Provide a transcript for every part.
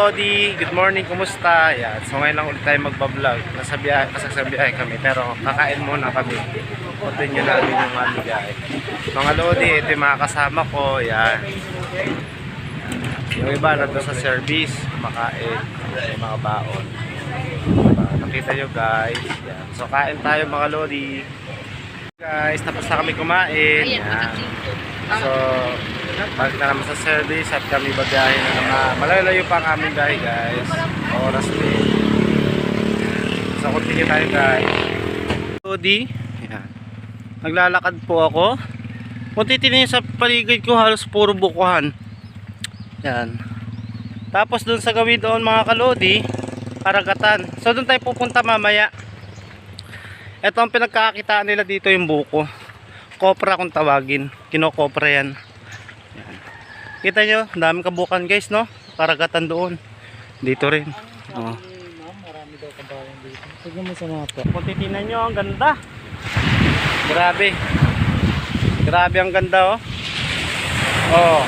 Kalodi, good morning, kumusta? Yan. So ngayon lang ulit tayo magbablog. Nasa biyahe kami, pero kakain muna kami. Continue natin yung mga biyahe. Mga Lodi, ito yung mga kasama ko. Yan. Yung iba nandun sa service, kumakain. Yung mga baon. Nakita nyo guys. Yan. So kain tayo mga Lodi. Guys, tapos na kami kumain. Yan. So balik na naman sa service at kami babiyahin na naman. Malalayo pa ang aming biyahe guys. Oras din. So continue tayo guys. Lodi, yan. Naglalakad po ako. Kung titignan sa paligid ko, halos puro bukuhan. Yan. Tapos dun sa gawin doon mga kalodi, karagatan. So dun tayo pupunta mamaya. Ito ang pinagkakakitaan nila dito, yung buko. Kopra kung tawagin. Kinokopra yan. Yan. Kita nyo, daming kabukan guys, no? Karagatan doon. Dito rin. Oh. Marami daw kabayan dito. Tignan mo sa mapa. Kung titignan nyo, ang ganda. Grabe. Grabe ang ganda, oh. Oh.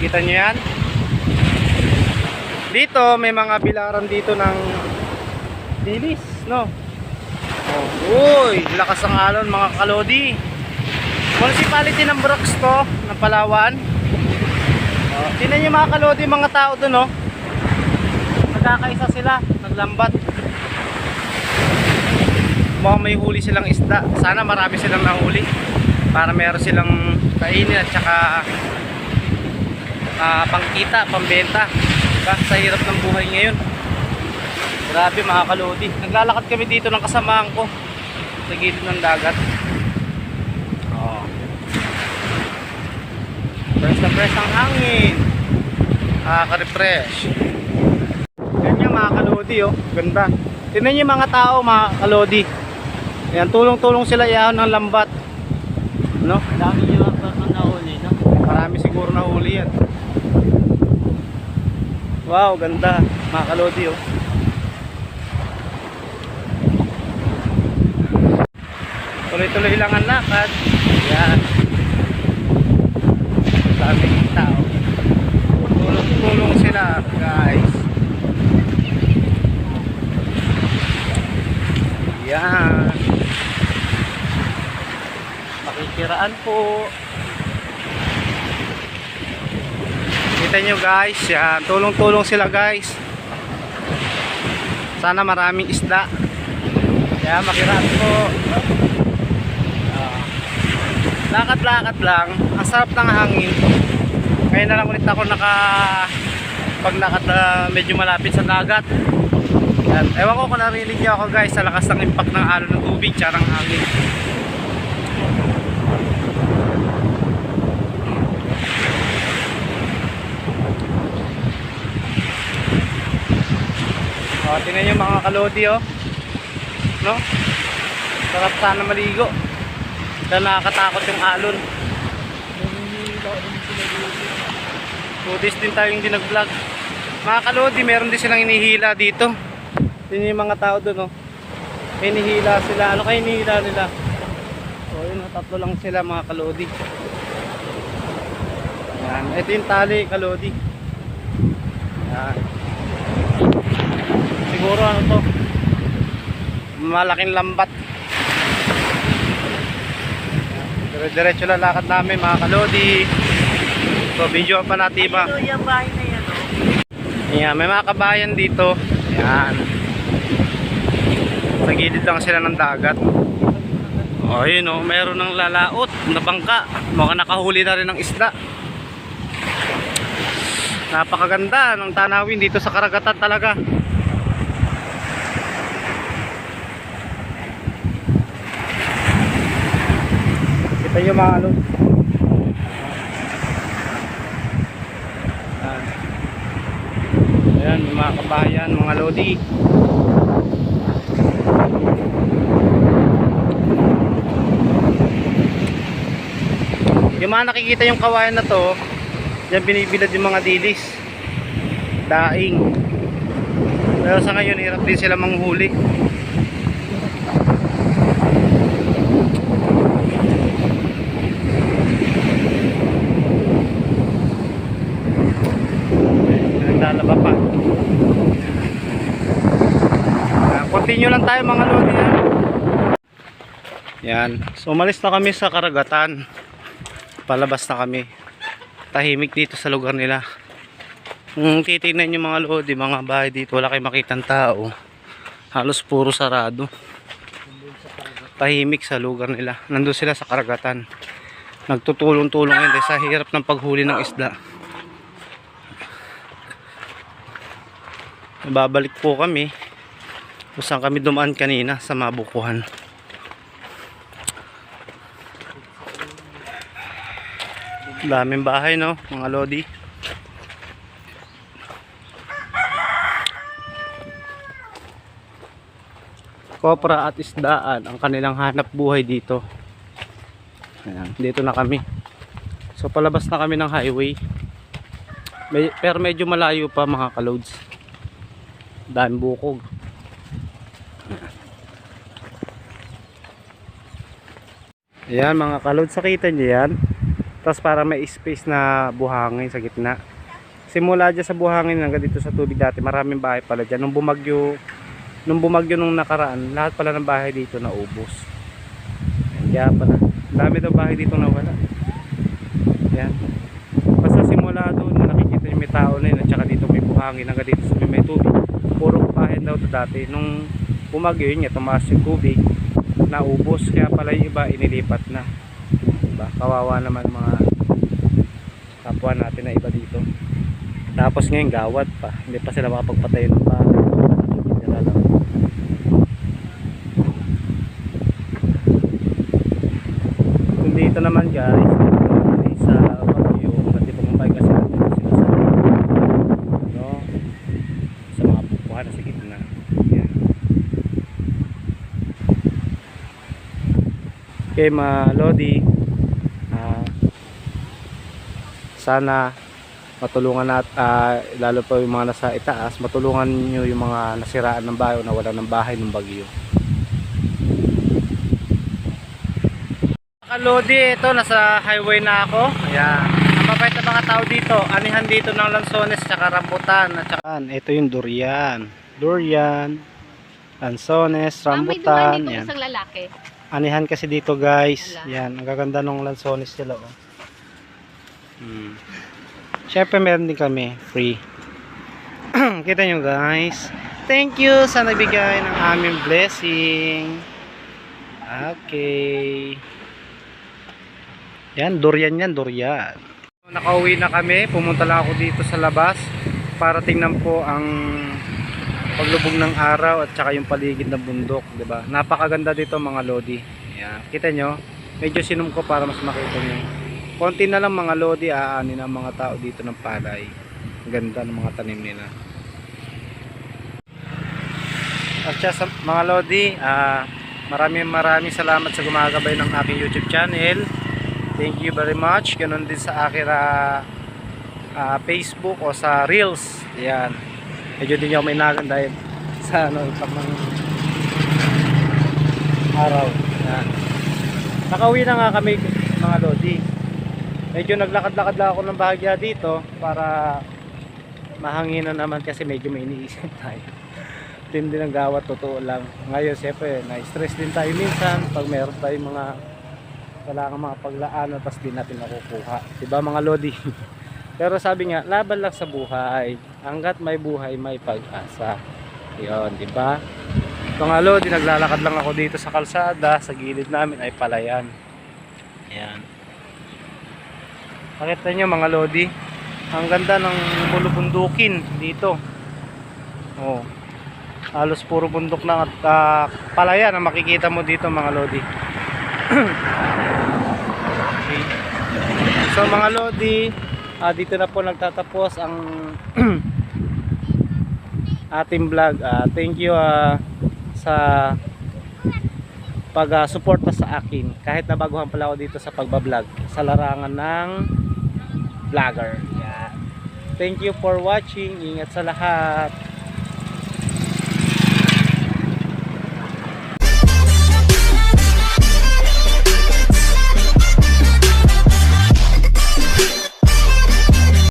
Kita nyo yan? Dito, may mga bilaran dito ng dilis, no? Oh. Uy, lakas ang alon mga kalodi. Municipality ng Brooks to, ng Palawan. Oh. Tingnan nyo mga kalodi, mga tao dun, oh. Nagkakaisa sila, naglambat. Mukhang may huli silang isda. Sana marami silang nahuli para meron silang kainin at saka pangkita, pambenta. Diba? Sa hirap ng buhay ngayon. Grabe mga kalodi. Naglalakad kami dito ng kasamahan ko sa gilid ng dagat. Oh. Fresh na fresh ang hangin. Nakaka-refresh. Ganyan mga kalodi, oh. Ganda. Tingnan niyo mga tao mga kalodi. Ayan, tulong-tulong sila iahon ng lambat. No? Dami nyo ang nahuli, no? Marami siguro nahuli yan. Wow, ganda. Mga kalodi, oh. Tuloy-tuloy lang ang lakad. Ayan. Daming tao. Tulong-tulong sila, guys. Ayan. Makikiraan po. Kita nyo guys, yan. Tulong-tulong sila guys. Sana maraming isda. Kaya makiraan po. Lakad-lakad lang. Ang sarap ng hangin. Ngayon na lang ulit ako paglakad na medyo malapit sa dagat. Yan. Ewan ko kung narinig nyo ako guys sa lakas ng impact ng alon ng tubig tsaka ng hangin. O, tingnan nyo mga kalodi, oh. No? Sarap sana maligo. Dahil nakakatakot yung alon. Budis din tayong hindi nag-vlog. Mga kalodi, meron din silang inihila dito. Tingnan yung mga tao doon, oh. Inihila sila. Ano kayo inihila nila? So, yun, tatlo lang sila mga kalodi. Yan. Ito yung tali, kalodi. Yan. Siguro ano to, malaking lambat. Diretso lang lakad namin mga kalodi. So video pa natin ba? Ito yung bahay na yan, oh. Yan, may mga kabayan dito. Yan. Sa gilid lang sila ng dagat. O yun, oh, meron ng lalaot na bangka. Mukhang nakahuli na rin ng isda. Napakaganda ng tanawin dito sa karagatan talaga. Kita yung mga ano. Ayan, mga kabayan, mga lodi. Yung mga nakikita yung kawayan na to, diyan binibilad yung mga dilis. Daing. Pero sa ngayon, hirap din sila manghuli. Naglalaba pa. Continue lang tayo mga lodi. Yan. So umalis na kami sa karagatan. Palabas na kami. Tahimik dito sa lugar nila. Kung titignan nyo mga lodi, mga bahay dito, wala kayong makitang tao. Halos puro sarado. Tahimik sa lugar nila. Nandun sila sa karagatan. Nagtutulong-tulong yun sa hirap ng paghuli ng isda. Babalik po kami kung saan kami dumaan kanina sa Mabukuhan. Daming bahay, no mga lodi. Kopra at isdaan ang kanilang hanap buhay dito. Ayan, dito na kami. So palabas na kami ng highway. Pero medyo malayo pa mga kaloads. Daan bukog. Ayan mga kaloads, nakita nyo yan. Tapos para may space na buhangin sa gitna. Simula dyan sa buhangin hanggang dito sa tubig dati, maraming bahay pala dyan. Nung bumagyo nung nakaraan, lahat pala ng bahay dito naubos. Kaya pala dami daw bahay dito nawala. Yan. Basta simula doon nakikita yung may tao na yun, at saka dito may buhangin hanggang dito sa may tubig. Puro bahay daw to dati. Nung bumagyo yun, tumaas yung tubig, naubos. Kaya pala yung iba inilipat na. Diba? Kawawa naman mga kapwa natin na iba dito. Tapos ngayon gawad pa, hindi pa sila makapagpatayo ng bahay. Nakikita lang. Dito naman guys, sa Baguio, pati Pumumbay kasi natin sila sa no? Sa mga pupuhan sa gitna. Yan. Okay mga lodi, sana matulungan lalo pa yung mga nasa itaas, matulungan nyo yung mga nasiraan ng bahay o nawalan ng bahay ng bagyo. Lodi, ito nasa highway na ako. Ayan. Mababait na mga tao dito. Anihan dito ng lansones tsaka rambutan at tsaka ito yung durian. Durian, lansones, rambutan. May Yan. isang lalaki. Anihan kasi dito guys. Yan, ang gaganda ng lansones nila oh. Syempre meron din kami free. Kita nyo guys. Thank you sa nagbigay ng aming blessing. Okay. Yan, durian yan, durian. Nakauwi na kami, pumunta lang ako dito sa labas para tingnan po ang paglubog ng araw at saka yung paligid ng bundok, 'di ba? Napakaganda dito mga lodi. Yan, kita nyo, medyo sinum ko para mas makita nyo. Konti na lang mga lodi, aanin ang mga tao dito ng palay. Ganda ng mga tanim nila. At siya sa mga lodi, maraming salamat sa gumagabay ng aking YouTube channel. Thank you very much. Ganun din sa aking Facebook o sa Reels. Yan. Medyo din ako may nagan dahil sa tamang araw. Yan. Nakauwi na nga kami mga lodi. Medyo naglakad-lakad lang ako ng bahagya dito para mahanginan naman kasi medyo may iniisip tayo. Tindi ng gawat, totoo lang. Ngayon siyempre na-stress din tayo minsan pag meron tayong mga wala kang mga paglaan tapos di natin nakukuha, diba mga lodi? Pero sabi nga, laban lang sa buhay, hanggat may buhay may pag-asa. Yun, diba? Mga lodi, naglalakad lang ako dito sa kalsada, sa gilid namin ay palayan. Ayan, nakita nyo mga lodi, ang ganda ng bulubundukin dito. Oh, halos puro bundok na at palayan ang makikita mo dito mga lodi. Okay. So mga lodi, dito na po nagtatapos ang ating vlog. Thank you sa pag-suporta sa akin kahit nabaguhan pala ako dito sa pagbablog sa larangan ng vlogger. Yeah. Thank you for watching. Ingat sa lahat.